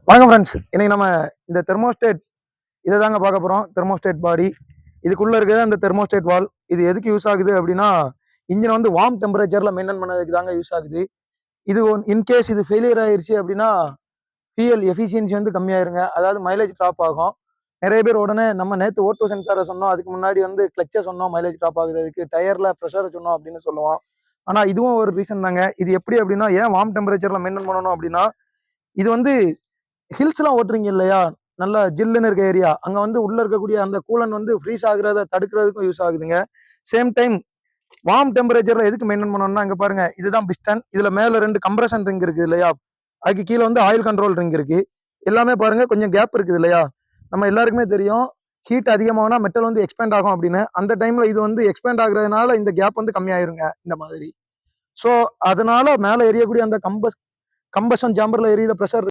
வணக்கம் ஃப்ரெண்ட்ஸ். இன்னைக்கு நம்ம இந்த தெர்மோஸ்டேட் இதை தாங்க பார்க்க போகிறோம். தெர்மோஸ்டேட் பாடி இதுக்குள்ளே இருக்கிறது அந்த தெர்மோஸ்டேட் வால். இது எதுக்கு யூஸ் ஆகுது அப்படின்னா, இன்ஜினை வந்து வார்ம் டெம்பரேச்சரில் மெயின்டைன் பண்ணதுக்கு தாங்க யூஸ் ஆகுது. இது இன்கேஸ் இது ஃபெயிலியர் ஆயிடுச்சு அப்படின்னா ஃபியூயல் எஃபிஷியன்சி வந்து கம்மியாயிருங்க. அதாவது மைலேஜ் ட்ராப் ஆகும். நிறைய பேர் உடனே நம்ம நேற்று ஓட்டோ சென்சாரை சொன்னோம், அதுக்கு முன்னாடி வந்து கிளச்சை சொன்னோம், மைலேஜ் ட்ராப் ஆகுது, அதுக்கு டயரில் ப்ரெஷரை சொன்னோம் அப்படின்னு சொல்லுவோம். ஆனால் இதுவும் ஒரு ரீசன் தாங்க. இது எப்படி அப்படின்னா, ஏன் வார்ம் டெம்பரேச்சரில் மெயின்டைன் பண்ணணும் அப்படின்னா, இது வந்து ஹில்ஸ்லாம் ஓட்டுறீங்க இல்லையா, நல்லா ஜில்லுன்னு இருக்க ஏரியா, அங்கே வந்து உள்ளே இருக்கக்கூடிய அந்த கூலன் வந்து ஃப்ரீஸ் ஆகுறத தடுக்கிறதுக்கும் யூஸ் ஆகுதுங்க. சேம் டைம் வார்ம் டெம்பரேச்சரில் எதுக்கு மெயின்டைன் பண்ணணும்னா, இங்கே பாருங்க, இதுதான் பிஸ்டன். இதில் மேலே 2 கம்ப்ரஷன் ரிங் இருக்குது இல்லையா, அதுக்கு கீழே வந்து ஆயில் கண்ட்ரோல் ரிங் இருக்கு. எல்லாமே பாருங்க கொஞ்சம் கேப் இருக்குது இல்லையா. நம்ம எல்லாருக்குமே தெரியும், ஹீட் அதிகமானா மெட்டல் வந்து எக்ஸ்பேண்ட் ஆகும் அப்படின்னு. அந்த டைம்ல இது வந்து எக்ஸ்பேண்ட் ஆகுறதுனால இந்த கேப் வந்து கம்மியாயிருங்க இந்த மாதிரி. ஸோ அதனால மேலே எரியக்கூடிய அந்த கம்பஷன் சேம்பர்ல எரியுற ப்ரெஷர்